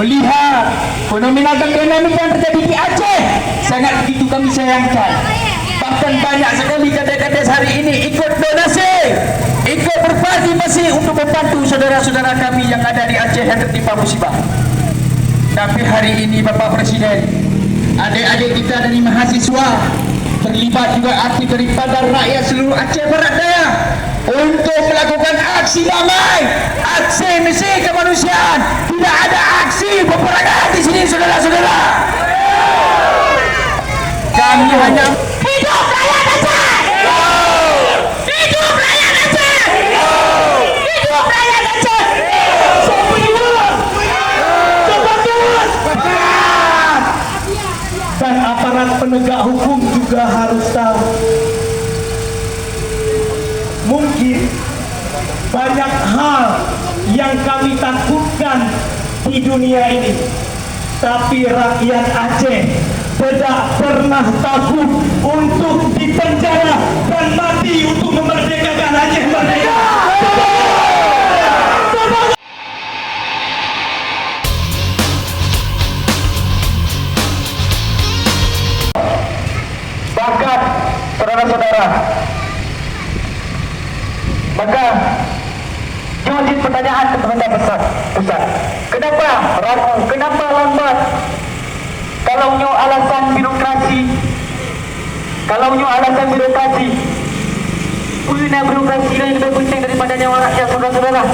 melihat fenomena dan dinamika yang terjadi di Aceh sangat begitu kami sayangkan. Bahkan banyak sekali kades-kades hari ini ikut donasi, ikut berpartisipasi untuk membantu saudara-saudara kami yang ada di Aceh yang tertimpa musibah. Tapi hari ini Bapak Presiden, adik-adik kita dari mahasiswa terlibat juga aktif daripada rakyat seluruh Aceh Barat Daya untuk melakukan aksi damai, aksi misi kemanusiaan. Tidak ada aksi peperangan di sini, saudara-saudara. Kami hanya hidup rakyat Aceh, hidup rakyat Aceh, hidup rakyat Aceh. Dan aparat penegak hukum juga harus tahu, mungkin banyak hal yang kami takutkan di dunia ini, tapi rakyat Aceh tidak pernah takut untuk dipenjara dan mati untuk memerdekakan Aceh merdeka. Bahkan saudara-saudara, maka jadi pertanyaan kepada pusat, kenapa ragu, kenapa lambat? Kalau nyo alasan birokrasi, punya birokrasi yang lebih penting daripada nyawa rakyat, saudara-saudara.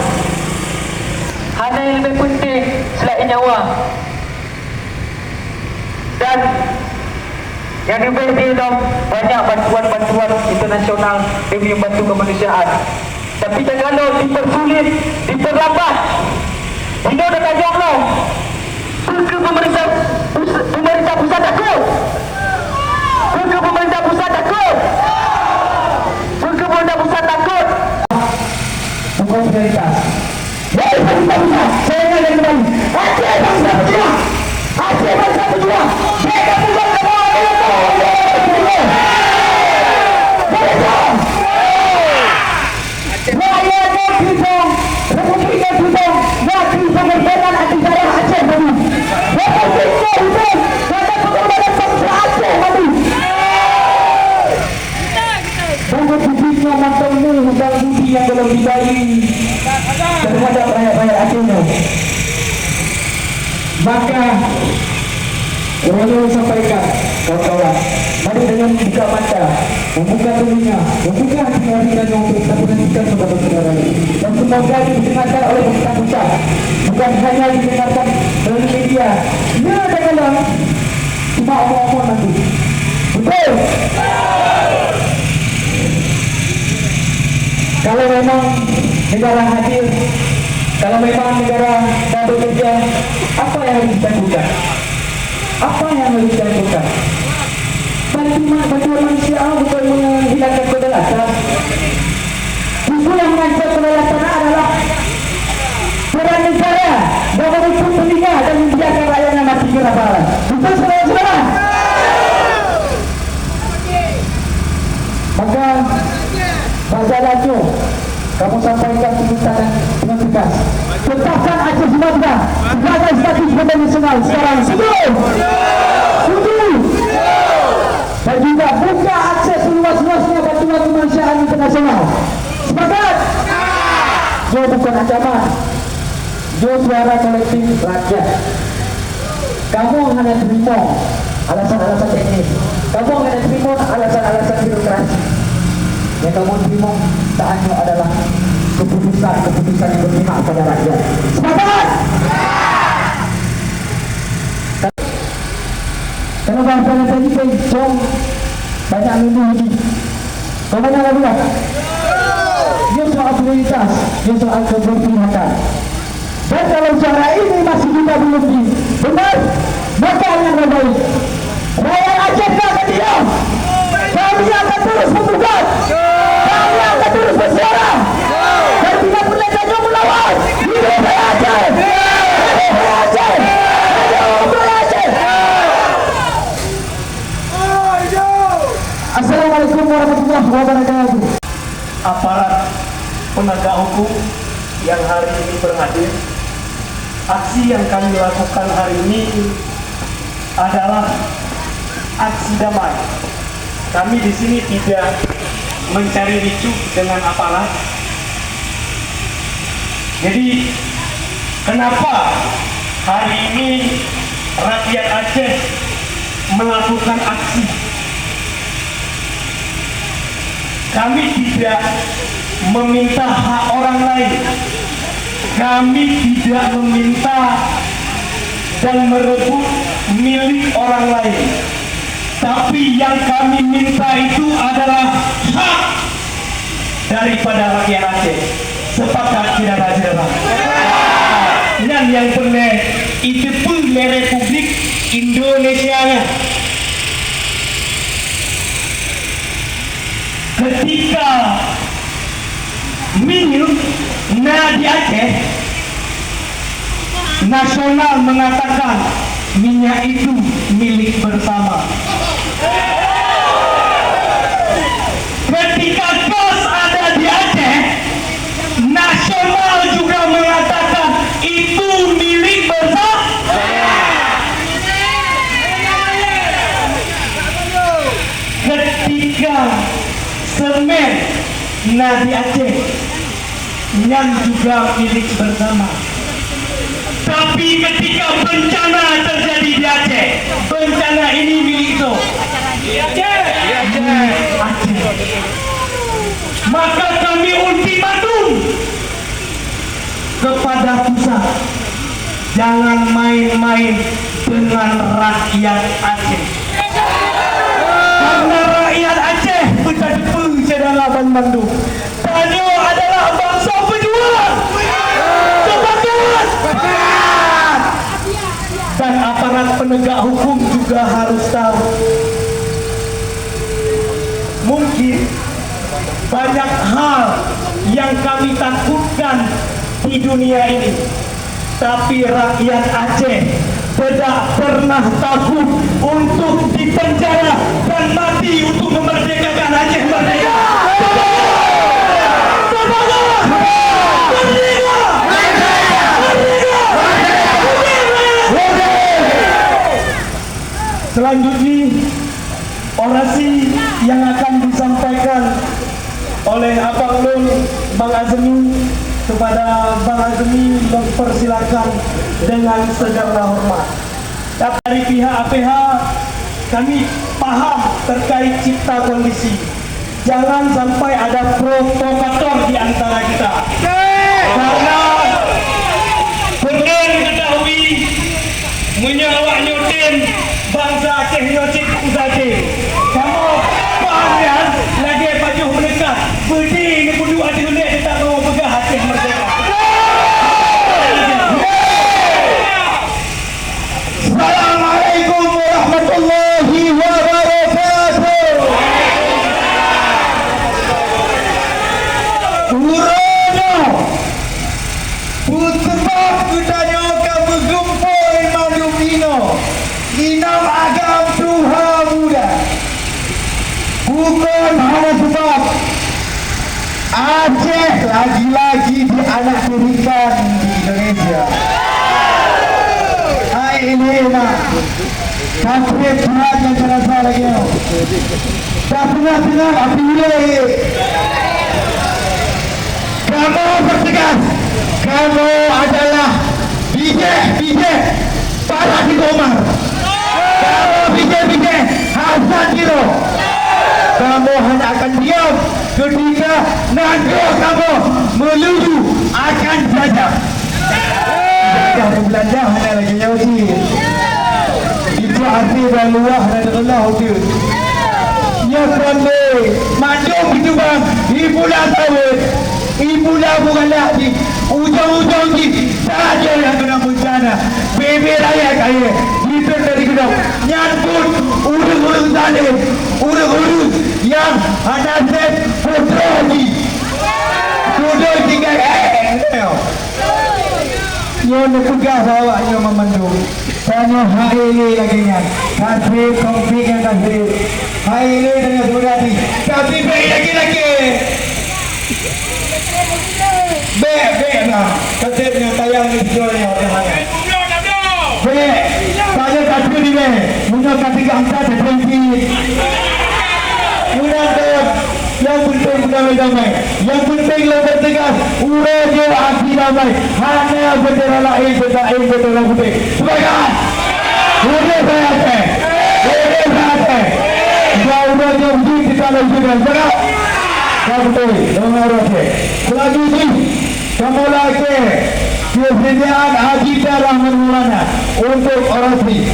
Hanya yang lebih penting selain nyawa. Dan yang diberi banyak bantuan-bantuan internasional demi membantu kemanusiaan. Tapi kalau dipersulit, diperlambat, ini udah tajam loh. Ke pemerintah pusat takut. Ke pemerintah pusat takut. Ke pemerintah pusat takut. Bukan prioritas. Dari pemerintah pusat, saya ingin kembali. Aceh bangsa berjuang. Aceh bangsa berjuang. Mereka bukan semua. Rakyatnya Bintang, Republiknya Bintang, mati kemerdekaan hati saya Aceh mati. Republiknya Bintang, kata kemerdekaan bangsa Aceh mati. Bangsa bibitnya mantapmu, hutang budi yang belum dibayar terhadap rakyat-rakyat Acehnya. Maka Rono sampaikan, kawan-kawan, mari dengan buka mata, membuka telinga, membuka hati dan untuk kita menentukan saudara-saudara ini. Dan semoga didengarkan oleh pemerintah pusat, bukan hanya didengarkan melalui media. Ya, janganlah cuma omong-omong nanti. Betul. Kalau memang negara hadir, kalau memang negara mau bekerja, apa yang harus kita lakukan? Apa yang harus dilakukan? Bantuan manusia bukan menghilangkan kedaulatan. Justru yang mengancam kedaulatan adalah peran negara yang menutup telinga dan membiarkan rakyatnya mati kelaparan. Betul, saudara-saudara? Maka Baca Laju, kamu sampaikan tuntutan dengan tegas. Tetapkan Aceh Sumatera sebagai status badan nasional sekarang. Setuju? Dan juga buka akses seluas-luasnya bantuan kemanusiaan internasional. Sepakat? Jo bukan ancaman, Jo suara kolektif rakyat. Kamu hanya terima alasan-alasan teknis, kamu hanya terima alasan-alasan birokrasi. Yang kamu terima tak hanya adalah keputusan yang berpihak pada rakyat. Sepakat? Kalau bahasa yang tadi jom banyak minggu lagi. Kau mana lagi lah? Dia soal prioritas, dia soal keberpihakan. Dan kalau cara ini masih juga belum benar, maka yang terbaik rakyat Aceh tak akan diam. Kami akan terus membuka, kami akan terus bersuara. Dan tidak boleh kami melawan. Hidup rakyat Aceh, hidup rakyat Aceh, hidup rakyat Aceh. Assalamualaikum warahmatullahi wabarakatuh. Aparat penegak hukum yang hari ini berhadir, Aksi yang kami lakukan hari ini adalah aksi damai. Kami di sini tidak mencari ricuh dengan aparat. Jadi kenapa hari ini rakyat Aceh melakukan aksi? Kami tidak meminta hak orang lain. Kami tidak meminta dan merebut milik orang lain. Tapi yang kami minta itu adalah hak daripada rakyat Aceh. Sepakat tidak saudara? Dan yang pernah itu pun Republik Indonesia. Ketika minyak di Aceh nasional mengatakan minyak itu milik bersama. Ketika gas ada di Aceh, nasional juga mengatakan itu milik bersama. Ketika semen di Aceh yang juga milik bersama. Tapi ketika bencana terjadi di Aceh, bencana ini milik itu Aceh. Maka kami ultimatum kepada pusat, jangan main-main dengan rakyat Aceh. Karena rakyat Aceh betul-betul sedang Bandung. Tanyo adalah bangsa pejuang. Sepakat. Dan aparat penegak hukum juga harus tahu. Mungkin banyak hal yang kami takutkan di dunia ini, tapi rakyat Aceh tidak pernah takut untuk dipenjara dan mati untuk memerdekakan Aceh merdeka. Selanjutnya orasi yang akan disampaikan oleh Abang Lul, Bang Azmi. Kepada Bang Azmi mempersilakan dengan segala hormat. Dari pihak APH kami paham terkait cipta kondisi. Jangan sampai ada provokator di antara kita. Karena pengen ketahui menyawak nyotin bangsa Aceh nyotin Uzade. Kamu paham ya? Lagi pajuh mendekat. Budi ini kudu ada unik kita mau pegah Aceh merdeka. Assalamualaikum warahmatullahi wabarakatuh. Urano putebak kudanya kamu gumpul madumino inam agam Tuhan muda. Bukan hanya sebab Aceh lagi-lagi dianaktirikan di Indonesia. Hai ini nak kasih berat yang terasa lagi. Tak pernah dengar api wilayah. Kamu bertegas. Kamu adalah BJ para di Omar. Kamu BJ Hasan Giro. Kamu hanya akan diam ketika nanti kamu menuju akan jajah. Jajah belanja hanya lagi nyawasi. Itu arti dan luah dan Allah itu. Ya pandai mandum gitu bang. Ibu dah tahu. Ibu dah bukanlah di ujung-ujung di saja yang kena bencana. Bebe raya kaya. Itu dari gedung. Nyambut urus-urus zalim. Urus-urus yang ada set putra lagi. Sudah tinggal yang bertugas awaknya memandu. Tanya hari lagi kan. Kasih konflik yang kasih. Hari dengan sudah di. Tapi baik lagi. Baik lah. Kasihnya tayang di jualnya orang lain. punya ketiga angka terperinci. Yang penting damai-damai, yang penting lebih tegas. Uraja hati damai, hanya bendera lain bendera putih. Sebaiknya, udah berhati, jauh uraja uji kita lagi dengan kamu dengan uraja. Selanjutnya, kamu lagi kesediaan Haji Rahman Maulana untuk orasi.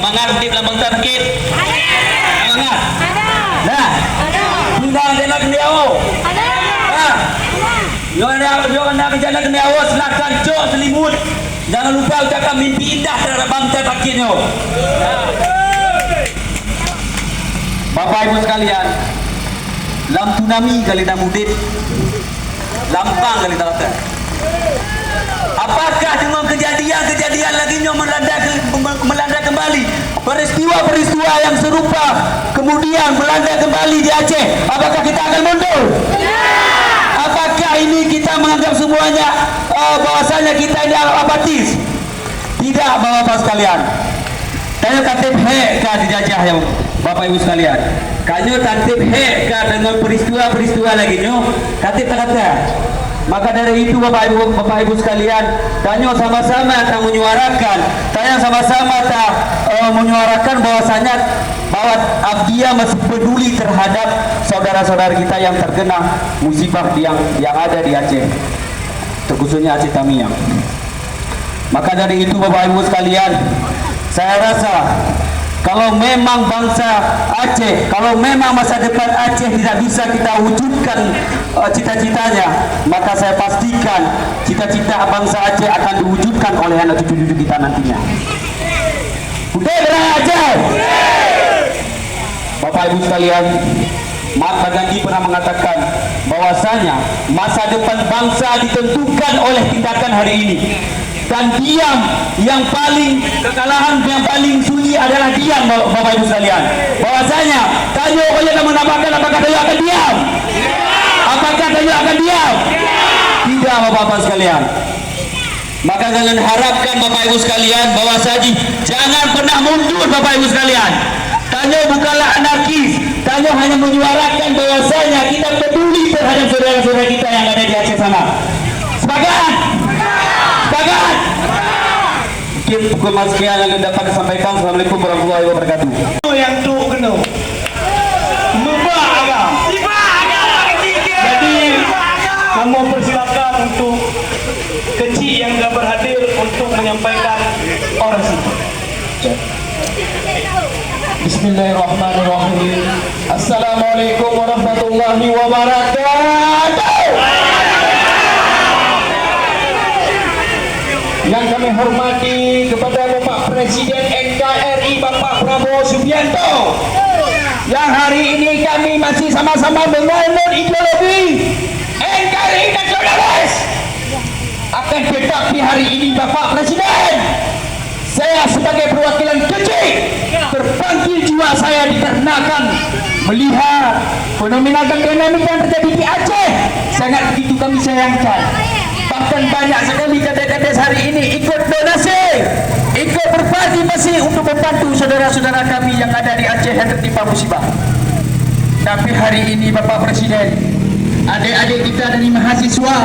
Mengerti lambang terkit. Mengat. Nah. Undang jalan kendiawo. Ah. Jangan nak jalan kendiawo silakan cok selimut. Jangan lupa ucapkan mimpi indah terhadap bangsa terkitnya. Bapak Ibu sekalian, lam tsunami kali dah mudit. Lampang kali tak rata. Apakah dengan kejadian-kejadian lagi yang melanda kembali peristiwa-peristiwa yang serupa kemudian melanda kembali di Aceh, apakah kita akan mundur? Apakah ini kita menganggap semuanya bahwasanya kita ini apatis? Tidak, Bapak-bapak sekalian. Tanya katib heka dijajah yang Bapak Ibu sekalian. Kanyo katib heka dengan peristiwa-peristiwa lagi nyo katib kata. Maka dari itu Bapak Ibu sekalian, tanya sama-sama tak menyuarakan, menyuarakan bahwasanya bahwa Abdia masih peduli terhadap saudara-saudara kita yang terkena musibah yang ada di Aceh, terkhususnya Aceh Tamiang. Maka dari itu Bapak Ibu sekalian, saya rasa kalau memang bangsa Aceh, kalau memang masa depan Aceh tidak bisa kita wujudkan cita-citanya, maka saya pastikan cita-cita bangsa Aceh akan diwujudkan oleh anak cucu-cucu kita nantinya. Udah Aceh. Bapak Ibu sekalian, Mahatma Gandhi pernah mengatakan bahwasanya masa depan bangsa ditentukan oleh tindakan hari ini. Dan diam yang paling kekalahan yang paling sunyi adalah diam, Bapak Ibu sekalian. Bahwasanya Tayo kalau yang menambahkan, apakah Tayo akan diam? Apakah Tayo akan diam? Tidak, Bapak-bapak sekalian. Maka kalian harapkan Bapak Ibu sekalian bahwasanya jangan pernah mundur, Bapak Ibu sekalian. Tayo bukanlah anarkis. Tayo hanya menyuarakan bahwasanya kita peduli terhadap saudara-saudara kita yang ada di Aceh sana. Sepakat? Sepakat? Mungkin pukul sekian yang dapat disampaikan. Assalamualaikum warahmatullahi wabarakatuh. Yang tu kena mubah agam. Jadi kamu persilakan untuk kecil yang dah berhadir untuk menyampaikan orasi. Bismillahirrahmanirrahim. Assalamualaikum warahmatullahi wabarakatuh. Yang kami hormati kepada Bapak Presiden NKRI Bapak Prabowo Subianto, yang hari ini kami masih sama-sama membangun ideologi NKRI nasionalis. Akan tetapi hari ini Bapak Presiden, saya sebagai perwakilan kecil terpanggil jiwa saya dikarenakan melihat fenomena ekonomi yang terjadi di Aceh sangat begitu kami sayangkan. Bahkan banyak sekali kades-kades hari ini ikut donasi, ikut berpartisipasi untuk membantu saudara-saudara kami yang ada di Aceh yang tertimpa musibah. Tapi hari ini Bapak Presiden, adik-adik kita dari mahasiswa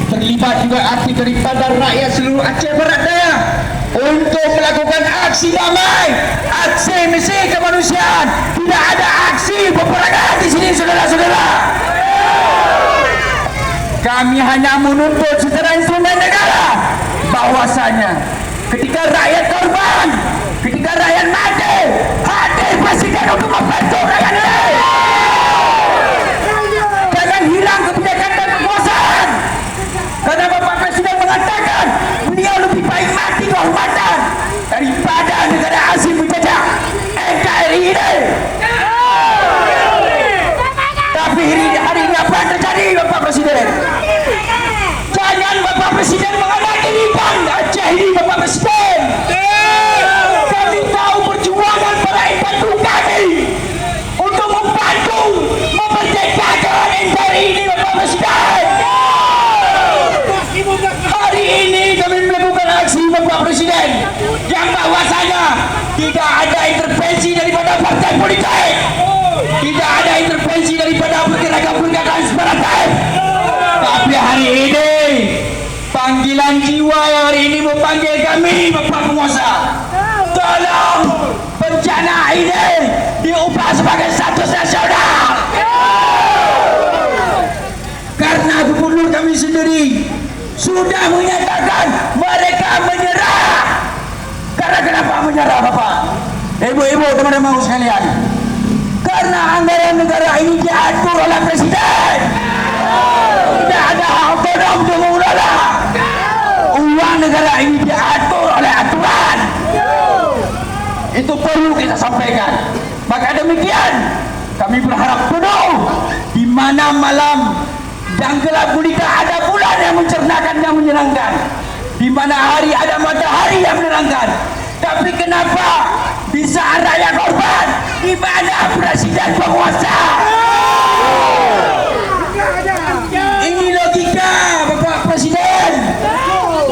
terlibat juga aktif daripada rakyat seluruh Aceh Barat Daya untuk melakukan aksi damai, aksi misi kemanusiaan. Tidak ada aksi peperangan di sini, saudara-saudara. Kami hanya menuntut secara instrumen negara bahwasanya ketika rakyat korban, ketika rakyat mati, hadir Presiden untuk membantu rakyat ini. Jangan hilang kebijakan dan kekuasaan. Karena Bapak Presiden mengatakan beliau lebih baik mati kehormatan daripada negara asing menjajah NKRI ini. Tapi hari ini apa yang terjadi, Bapak Presiden? Jangan Bapak Presiden mengadani bang Aceh ini, Bapak Presiden. panggilan jiwa yang hari ini memanggil kami, Bapak Penguasa. Tolong bencana ini diubah sebagai status nasional. Karena gubernur kami sendiri sudah menyatakan mereka menyerah. Karena kenapa menyerah, Bapak? Ibu-ibu, teman-teman sekalian, karena anggaran negara ini diatur oleh Presiden. Tidak ada hak otonom untuk mengelola. Uang negara ini diatur oleh aturan. Itu perlu kita sampaikan. Maka demikian, kami berharap penuh di mana malam yang gelap gulita ada bulan yang mencernakan dan menyenangkan, di mana hari ada matahari yang menerangkan. Tapi kenapa di saat rakyat korban, di mana Presiden penguasa? Ini logika Bapak Presiden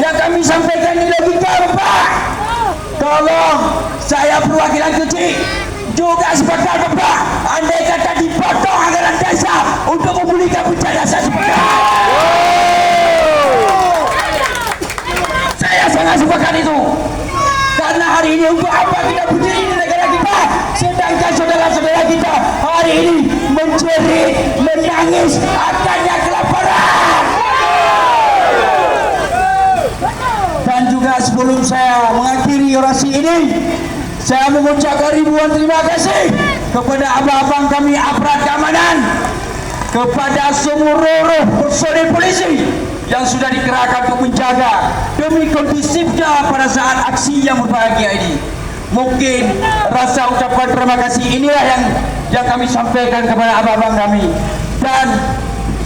yang kami sampaikan, ini logika Bapak. Tolong, saya perwakilan kecil juga sepakat Bapak, andai kata dipotong anggaran desa untuk memulihkan bencana, saya sepakat. Saya sangat sepakat itu. Karena hari ini untuk apa kita berdiri di negara kita, sedangkan saudara-saudara kita hari ini menjerit, menangis akannya kelaparan. Dan juga sebelum saya mengakhiri orasi ini, saya mengucapkan ribuan terima kasih kepada abang-abang kami aparat keamanan, kepada seluruh personil polisi yang sudah dikerahkan untuk menjaga demi kondusifnya pada saat aksi yang berbahagia ini. Mungkin rasa ucapan terima kasih inilah yang kami sampaikan kepada abang-abang kami. Dan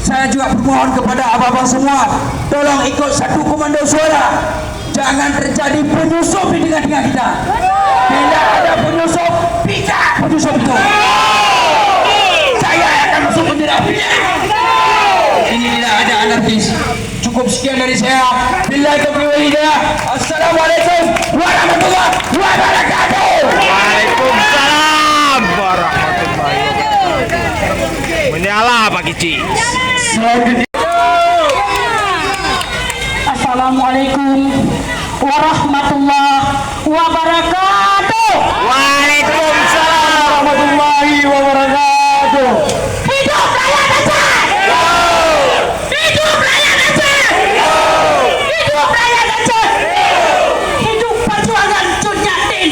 saya juga bermohon kepada abang-abang semua, tolong ikut satu komando suara. Jangan terjadi penyusup di tengah-tengah kita. Bila ada penyusup, pijak penyusup itu. Saya akan masuk penjara. Ini tidak ada anarkis. Cukup sekian dari saya. Billahi taufiq wal hidayah. Assalamualaikum warahmatullahi wabarakatuh. Waalaikumsalam warahmatullahi wabarakatuh. Menyala Pak Kici. Assalamualaikum warahmatullahi wabarakatuh. Waalaikumsalam Warahmatullahi wabarakatuh. Hidup rakyat Aceh. Hidup rakyat Aceh. Hidup rakyat Aceh. Hidup perjuangan Cut Nyatin.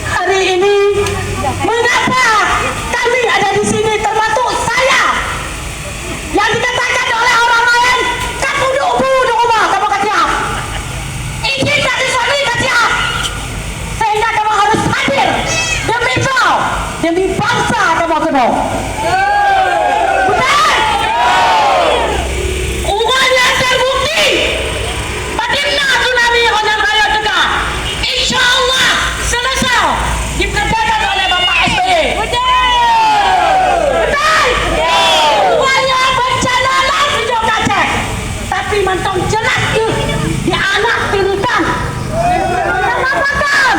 Hari ini mengapa kami ada di sini, termasuk saya yang dikatakan oleh orang lain kamu duduk rumah kamu ketiak izin dari suami ketiak, sehingga kamu harus hadir demi kau, demi bangsa kamu kenal. Betul? Uangnya terbukti Padimna tsunami Honam Raya juga insya Allah selesai dikerjakan oleh Bapak SBY. Betul? Uangnya bencana lah video kaca, tapi mentong jelas di anak tirikan. Kenapa kan?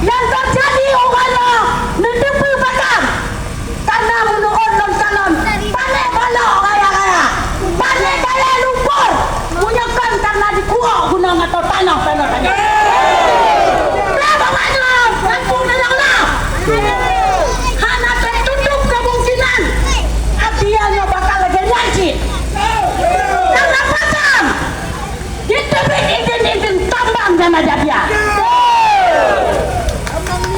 Yang terjadi uangnya netepi bakam karena menurut non calon panik balok raya-raya, panik kaya lumpur punyakan karena dikuak gunung atau tanah tanya. Berapa banyak kampung dalam hanya tertutup kemungkinan akhirnya bakal lagi nyanyi. Karena pasang diterbit izin-izin tambang dan ajabia.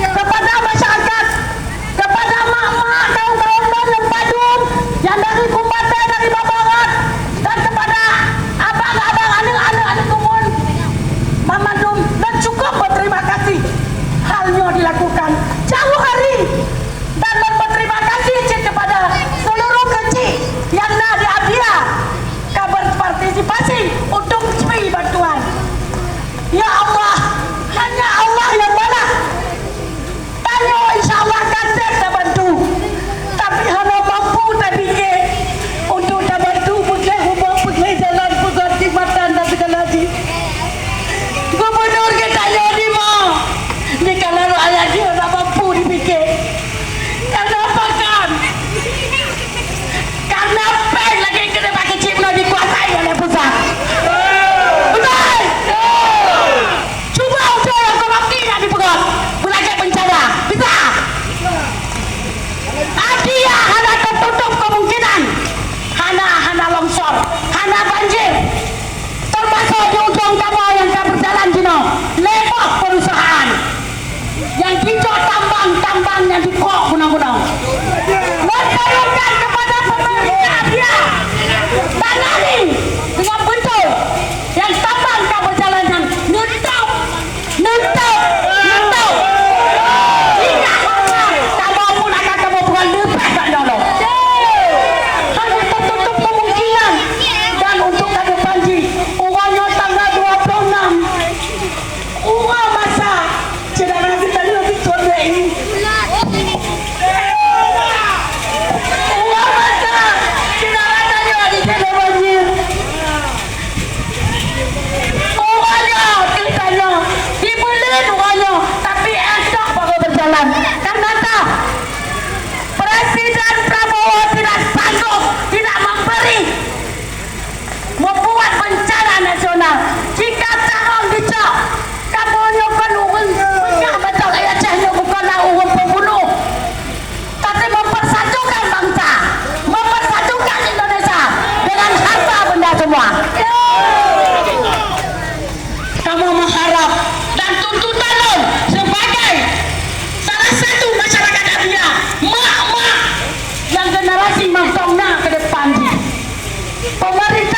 Kepada masyarakat, kepada mak-mak, kaum-kaum yang padum, yang dari Kumpatan, dari Babarat, dan kepada abang-abang, anak-anak kumun Mamadum, dan cukup berterima kasih. Halnya dilakukan jauh hari, dan berterima kasih kepada seluruh kecil yang ada di Abia kabar partisipasi untuk beri bantuan. Ya Allah, hanya Allah yang mana. Tanya insya Allah kasih tak bantu, tapi hanya mampu tak fikir untuk tak bantu pergi rumah, pergi jalan, pergi jembatan dan segala lagi. Gubernur kita ni mah, ni kalau ayat dia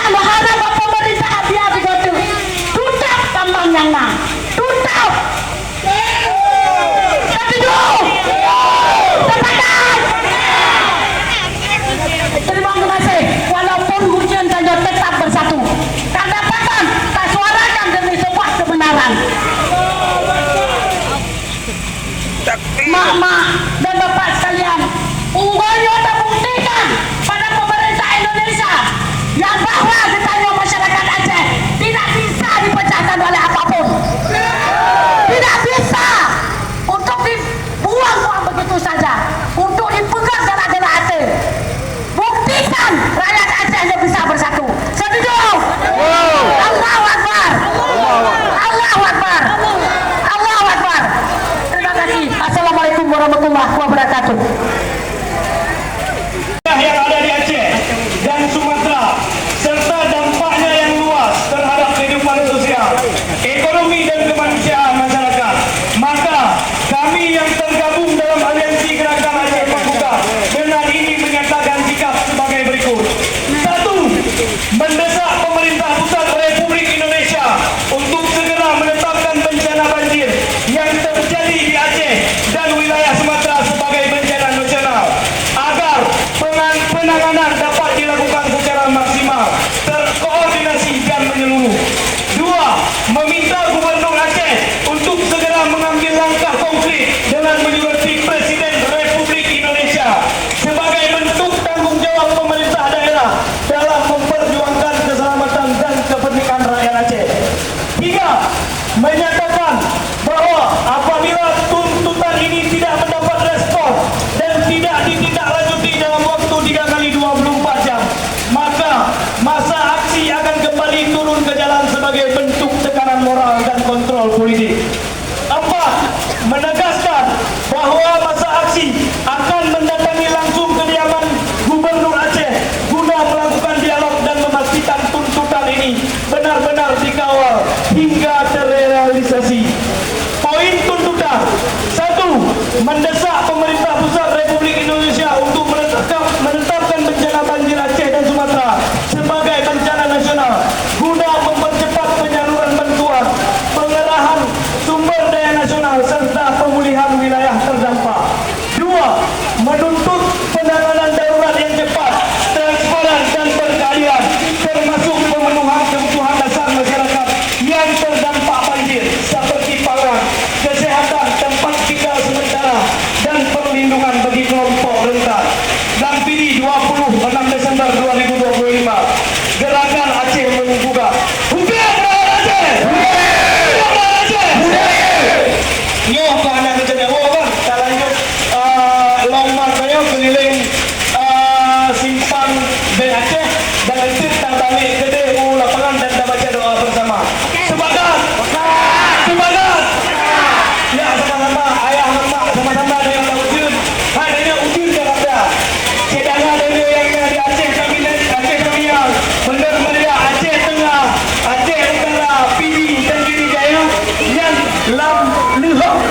bahana ba pemerintah abia begitu. Tutup kambang yang nang. Tutup. Setuju. Sepakat. Terima kasih. Walaupun hujan saja tetap bersatu. Kedapatan tak suarakan demi sebuah kebenaran. Mak-mak dan bapak sekalian, ungguhnya terbuktikan pada pemerintah Indonesia yang bahwa getahnya masyarakat Aceh tidak bisa dipecahkan oleh apapun. Tidak bisa untuk dibuang-buang begitu saja, untuk dipegang gerak-gerak hati. Buktikan rakyat Aceh yang bisa bersatu. Setuju? Allahu Akbar. Allahu Akbar. Allahu Akbar. Terima kasih. Assalamualaikum warahmatullahi wabarakatuh. Yang ada di Aceh dan Sumatera serta dampaknya yang luas terhadap kehidupan sosial, ekonomi dan kemanusiaan masyarakat. Maka kami yang tergabung dalam Aliansi Gerakan Aceh Terbuka dengan ini menyatakan sikap sebagai berikut. 1. Mendesak pemerintah pusat Republik Indonesia untuk segera menetapkan bencana banjir yang terjadi di Aceh dan wilayah Sumatera sebagai bencana nasional agar penanganan dapat dilakukan secara maksimal, terkoordinasi dan menyeluruh. 2. Meminta Gubernur Aceh untuk segera mengambil langkah konkret dengan menyurati Presiden Republik Indonesia sebagai bentuk tanggung jawab pemerintah daerah dalam memperjuangkan keselamatan dan kepentingan rakyat Aceh. 3. Menyatakan bahwa apabila tuntutan ini tidak mendapat respon dan tidak ditindaklanjuti dalam waktu 3x24 jam, maka masa aksi akan kembali turun ke jalan sebagai bentuk tekanan moral dan kontrol politik. 4. Menegaskan bahwa masa aksi akan mendatangi langsung kediaman Gubernur Aceh guna melakukan dialog dan memastikan tuntutan ini benar-benar dikawal hingga terrealisasi. Poin tuntutan: 1. Mendesak pemerintah pusat Republik Indonesia untuk menetapkan bencana banjir Aceh dan Sumatera sebagai bencana nasional guna mempercepat penyaluran bantuan, pengerahan sumber daya nasional serta pemulihan wilayah terdampak. 2. Menuntut penanganan darurat yang cepat, transparan dan berkeadilan, termasuk pemenuhan kebutuhan dasar masyarakat yang terdampak banjir seperti pangan, kesehatan, tempat tinggal sementara dan perlindungan bagi kelompok rentan. Lampiri 26 Desember 2025. Gerakan Aceh Mengukuhkan. Hukum rakyat Aceh. Hukum rakyat Aceh. Yo ke anak kerja apa? Tak lanjut longman saya keliling simpang Bank Aceh dan nanti tak balik ke lapangan dan dah baca doa bersama. Sepakat? Sepakat? Ya, sama-sama ayah mak sama-sama dengan tak ujun. Hai, dengan ujun ke ada. Sedangkan ada yang di Aceh kami yang Benar Meriah, Aceh Tengah, Aceh Utara, PD dan Kiri Jaya yang lam lehok